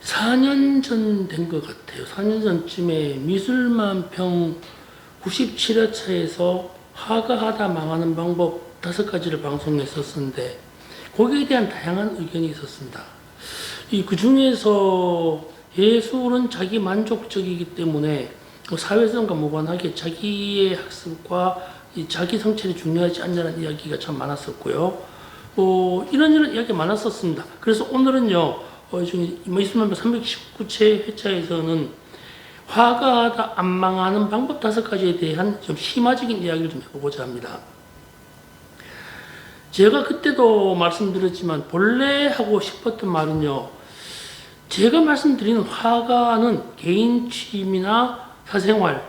4년 전 된 것 같아요. 4년 전쯤에 미술만평 97회차에서 화가하다 망하는 방법 5가지를 방송했었는데 거기에 대한 다양한 의견이 있었습니다. 그 중에서 예술은 자기 만족적이기 때문에 사회성과 무관하게 자기의 학습과 자기 성찰이 중요하지 않냐는 이야기가 참 많았었고요. 이런 이야기 많았었습니다. 그래서 오늘은요, 미술만평 319회 회차에서는 화가하다 안 망하는 방법 5가지에 대한 좀 심화적인 이야기를 좀 해보고자 합니다. 제가 그때도 말씀드렸지만 본래 하고 싶었던 말은요, 제가 말씀드리는 화가는 개인 취미나 사생활,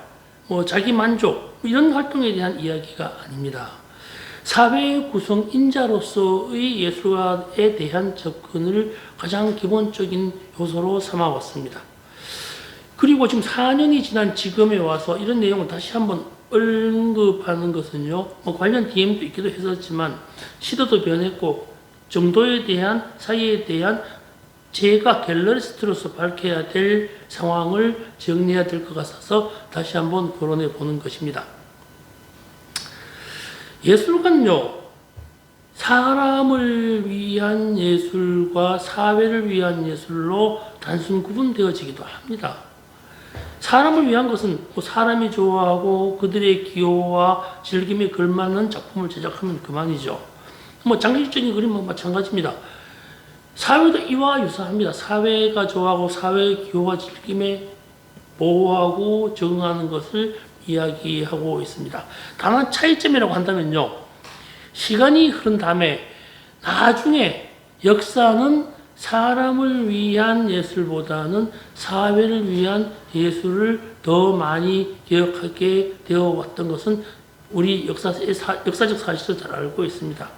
자기 만족 이런 활동에 대한 이야기가 아닙니다. 사회 구성인자로서의 예술가에 대한 접근을 가장 기본적인 요소로 삼아왔습니다. 그리고 지금 4년이 지난 지금에 와서 이런 내용을 다시 한번 언급하는 것은요, 관련 DM도 있기도 했었지만 시대도 변했고 정도에 대한 사이에 대한 제가 갤러리스트로서 밝혀야 될 상황을 정리해야 될 것 같아서 다시 한번 거론해 보는 것입니다. 예술가는요, 사람을 위한 예술과 사회를 위한 예술로 단순 구분되어지기도 합니다. 사람을 위한 것은 사람이 좋아하고 그들의 기호와 즐김에 걸맞는 작품을 제작하면 그만이죠. 장식적인 그림은 마찬가지입니다. 사회도 이와 유사합니다. 사회가 좋아하고 사회의 기호와 즐김에 보호하고 적응하는 것을 이야기하고 있습니다. 다만 차이점이라고 한다면요, 시간이 흐른 다음에 나중에 역사는 사람을 위한 예술보다는 사회를 위한 예술을 더 많이 기억하게 되어 왔던 것은 우리 역사적 사실을 잘 알고 있습니다.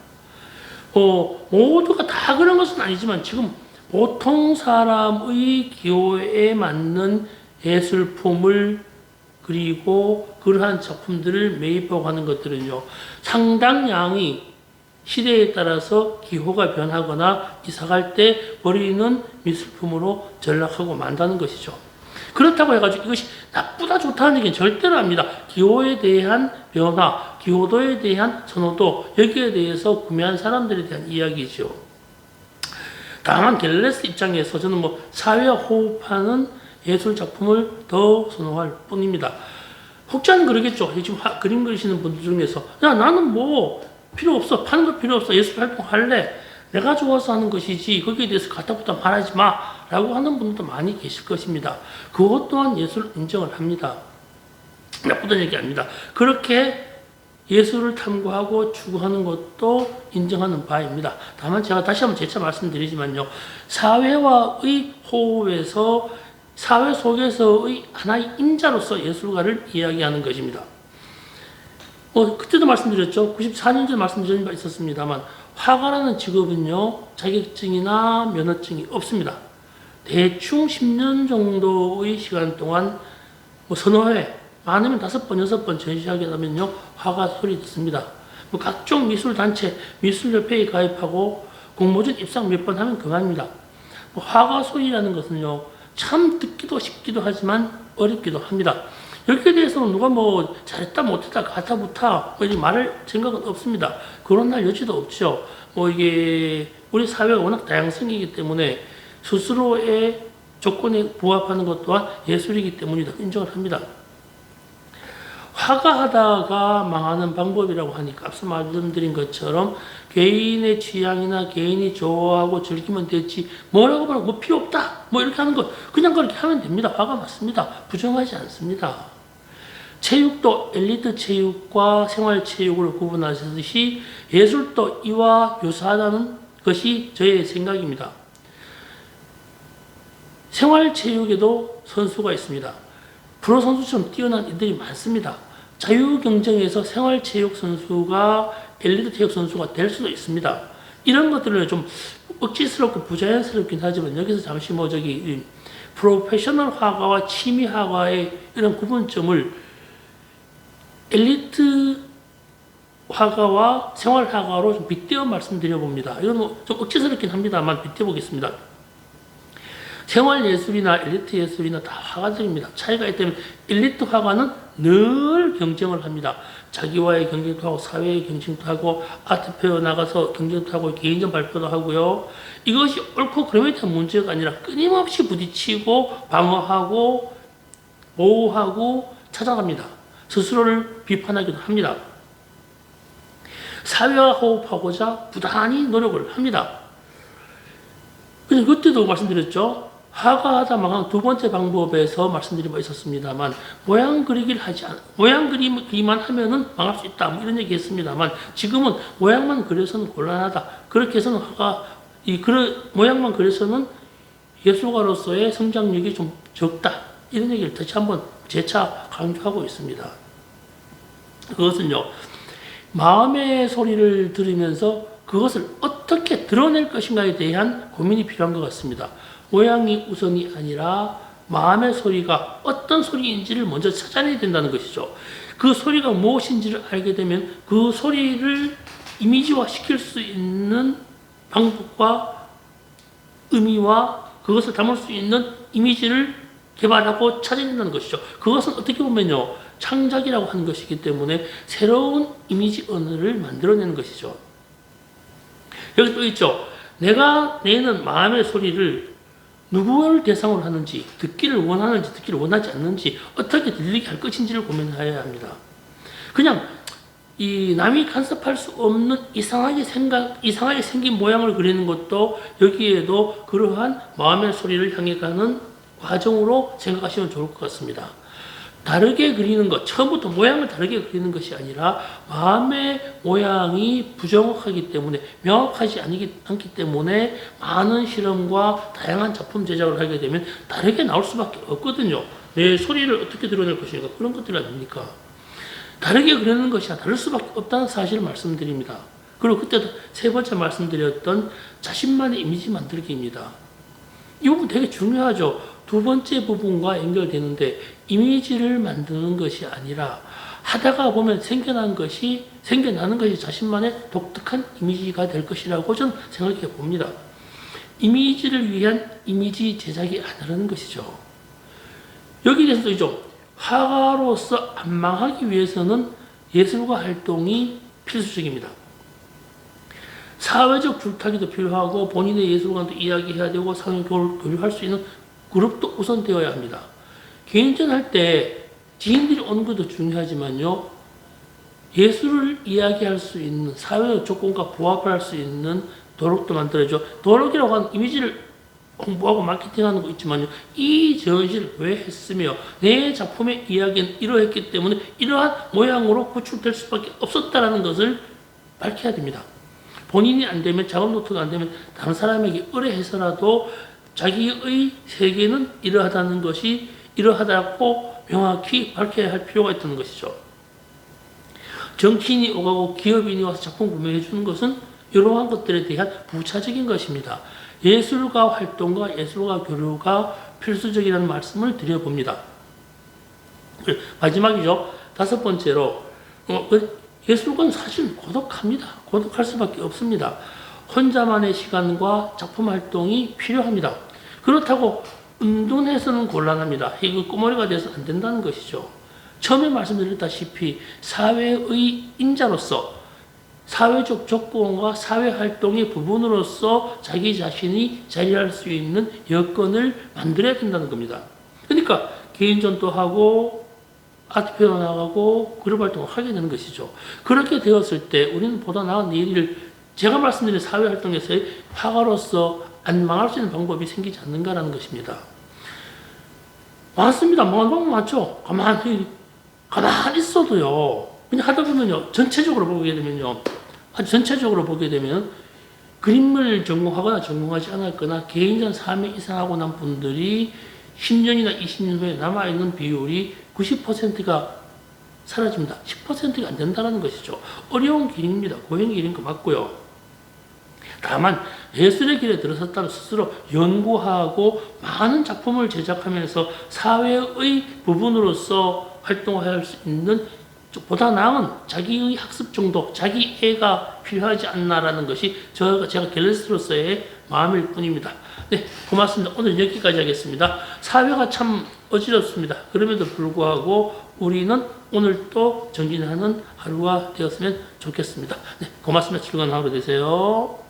모두가 다 그런 것은 아니지만 지금 보통 사람의 기호에 맞는 예술품을 그리고 그러한 작품들을 매입하고 하는 것들은요, 상당량이 시대에 따라서 기호가 변하거나 이사갈 때 버리는 미술품으로 전락하고 만다는 것이죠. 그렇다고 해가지고 이것이 나쁘다 좋다는 얘기는 절대로 아닙니다. 기호에 대한 변화, 기호도에 대한 선호도, 여기에 대해서 구매한 사람들에 대한 이야기죠. 다만 갤러리스트 입장에서 저는 사회와 호흡하는 예술 작품을 더 선호할 뿐입니다. 혹자는 그러겠죠. 지금 그림 그리시는 분들 중에서 야, 나는 필요 없어. 파는 거 필요 없어. 예술 활동 할래. 내가 좋아서 하는 것이지 거기에 대해서 갖다붙다 말하지 마 라고 하는 분들도 많이 계실 것입니다. 그것 또한 예술 인정을 합니다. 나쁘다는 얘기 아닙니다. 그렇게 예술을 탐구하고 추구하는 것도 인정하는 바입니다. 다만 제가 다시 한번 재차 말씀드리지만요, 사회와의 호흡에서 사회 속에서의 하나의 인자로서 예술가를 이야기하는 것입니다. 그때도 말씀드렸죠. 94년 전에 말씀드린 바 있었습니다만 화가라는 직업은요, 자격증이나 면허증이 없습니다. 대충 10년 정도의 시간 동안 서너 회, 많으면 5번, 6번 전시하게 되면요, 화가 소리 듣습니다. 각종 미술단체, 미술협회에 가입하고 공모전 입상 몇 번 하면 그만입니다. 화가 소리라는 것은요, 참 듣기도 쉽기도 하지만 어렵기도 합니다. 여기에 대해서는 누가 잘했다 못했다 가타부타 말할 생각은 없습니다. 그런 날 여지도 없죠. 이게 우리 사회가 워낙 다양성이기 때문에 스스로의 조건에 부합하는 것 또한 예술이기 때문이다 인정을 합니다. 화가하다가 망하는 방법이라고 하니까 앞서 말씀드린 것처럼 개인의 취향이나 개인이 좋아하고 즐기면 되지 뭐라고 말하고 필요 없다 이렇게 하는 것 그냥 그렇게 하면 됩니다. 화가 맞습니다. 부정하지 않습니다. 체육도 엘리트 체육과 생활체육을 구분하듯이 예술도 이와 유사하다는 것이 저의 생각입니다. 생활체육에도 선수가 있습니다. 프로 선수처럼 뛰어난 이들이 많습니다. 자유경쟁에서 생활체육 선수가 엘리트 체육 선수가 될 수도 있습니다. 이런 것들을 좀 억지스럽고 부자연스럽긴 하지만 여기서 잠시 프로페셔널 화가와 취미 화가의 이런 구분점을 엘리트 화가와 생활 화가로 좀 빗대어 말씀드려 봅니다. 이건 좀 억지스럽긴 합니다만 빗대어 보겠습니다. 생활 예술이나 엘리트 예술이나 다 화가적입니다. 차이가 있다면 엘리트 화가는 늘 경쟁을 합니다. 자기와의 경쟁도 하고 사회의 경쟁도 하고 아트페어 나가서 경쟁도 하고 개인전 발표도 하고요. 이것이 옳고 그름에 대한 문제가 아니라 끊임없이 부딪히고 방어하고 보호하고 찾아갑니다. 스스로를 비판하기도 합니다. 사회와 호흡하고자 부단히 노력을 합니다. 그때도 말씀드렸죠. 화가하다 망한 두 번째 방법에서 말씀드린 바 있었습니다만 모양 그리기만 하면은 망할 수 있다 뭐 이런 얘기 했습니다만 지금은 모양만 그려서는 곤란하다. 그렇게 해서는 모양만 그려서는 예술가로서의 성장력이 좀 적다. 이런 얘기를 다시 한번 재차 강조하고 있습니다. 그것은요, 마음의 소리를 들으면서 그것을 어떻게 드러낼 것인가에 대한 고민이 필요한 것 같습니다. 모양이 우선이 아니라 마음의 소리가 어떤 소리인지를 먼저 찾아내야 된다는 것이죠. 그 소리가 무엇인지를 알게 되면 그 소리를 이미지화 시킬 수 있는 방법과 의미와 그것을 담을 수 있는 이미지를 개발하고 찾아낸다는 것이죠. 그것은 어떻게 보면요, 창작이라고 하는 것이기 때문에 새로운 이미지 언어를 만들어내는 것이죠. 여기 또 있죠. 내가 내는 마음의 소리를 누구를 대상으로 하는지, 듣기를 원하는지, 듣기를 원하지 않는지, 어떻게 들리게 할 것인지를 고민해야 합니다. 그냥 남이 간섭할 수 없는 이상하게 생긴 모양을 그리는 것도 여기에도 그러한 마음의 소리를 향해 가는 과정으로 생각하시면 좋을 것 같습니다. 다르게 그리는 것, 처음부터 모양을 다르게 그리는 것이 아니라 마음의 모양이 부정확하기 때문에, 명확하지 않기 때문에 많은 실험과 다양한 작품 제작을 하게 되면 다르게 나올 수밖에 없거든요. 내 소리를 어떻게 드러낼 것인가, 그런 것들 아닙니까? 다르게 그리는 것이 다를 수밖에 없다는 사실을 말씀드립니다. 그리고 그때도 세 번째 말씀드렸던 자신만의 이미지 만들기입니다. 이 부분 되게 중요하죠. 두 번째 부분과 연결되는데 이미지를 만드는 것이 아니라 하다가 보면 생겨나는 것이 자신만의 독특한 이미지가 될 것이라고 저는 생각해 봅니다. 이미지를 위한 이미지 제작이 아니라는 것이죠. 여기에 대해서도 있죠. 화가로서 안 망하기 위해서는 예술가 활동이 필수적입니다. 사회적 줄타기도 필요하고 본인의 예술관도 이야기해야 되고 상호 교류할 수 있는 그룹도 우선 되어야 합니다. 개인전 할 때 지인들이 오는 것도 중요하지만요. 예술을 이야기할 수 있는 사회적 조건과 부합할 수 있는 도록도 만들어야죠. 도록이라고 하는 이미지를 홍보하고 마케팅하는 거 있지만요. 이 전시를 왜 했으며 내 작품의 이야기는 이러했기 때문에 이러한 모양으로 구출될 수밖에 없었다라는 것을 밝혀야 됩니다. 본인이 안 되면, 작업 노트가 안 되면 다른 사람에게 의뢰해서라도 자기의 세계는 이러하다는 것이 이러하다고 명확히 밝혀야 할 필요가 있다는 것이죠. 정치인이 오가고 기업인이 와서 작품 구매해 주는 것은 이러한 것들에 대한 부차적인 것입니다. 예술가 활동과 예술가 교류가 필수적이라는 말씀을 드려봅니다. 마지막이죠. 다섯 번째로 예술가는 사실 고독합니다. 고독할 수밖에 없습니다. 혼자만의 시간과 작품 활동이 필요합니다. 그렇다고 은둔해서는 곤란합니다. 이거 꾸머리가 돼서 안 된다는 것이죠. 처음에 말씀드렸다시피 사회의 인자로서 사회적 조건과 사회활동의 부분으로서 자기 자신이 자리할 수 있는 여건을 만들어야 된다는 겁니다. 그러니까 개인전도 하고 아트페어 나가고 그룹 활동을 하게 되는 것이죠. 그렇게 되었을 때 우리는 보다 나은 일을 제가 말씀드린 사회활동에서의 화가로서 안 망할 수 있는 방법이 생기지 않는가라는 것입니다. 많습니다. 망하는 방법 많죠. 가만히 있어도요. 그냥 하다 보면요. 전체적으로 보게 되면 그림을 전공하거나 전공하지 않았거나 개인전 3회 이상 하고 난 분들이 10년이나 20년 후에 남아있는 비율이 90%가 사라집니다. 10%가 안 된다는 것이죠. 어려운 길입니다. 고행 길인 거 맞고요. 다만 예술의 길에 들어섰다면 스스로 연구하고 많은 작품을 제작하면서 사회의 부분으로서 활동할 수 있는 보다 나은 자기의 학습 정도, 자기 애가 필요하지 않나라는 것이 제가 갤러리스트로서의 마음일 뿐입니다. 네, 고맙습니다. 오늘 여기까지 하겠습니다. 사회가 참 어지럽습니다. 그럼에도 불구하고 우리는 오늘 또 정진하는 하루가 되었으면 좋겠습니다. 네, 고맙습니다. 즐거운 하루 되세요.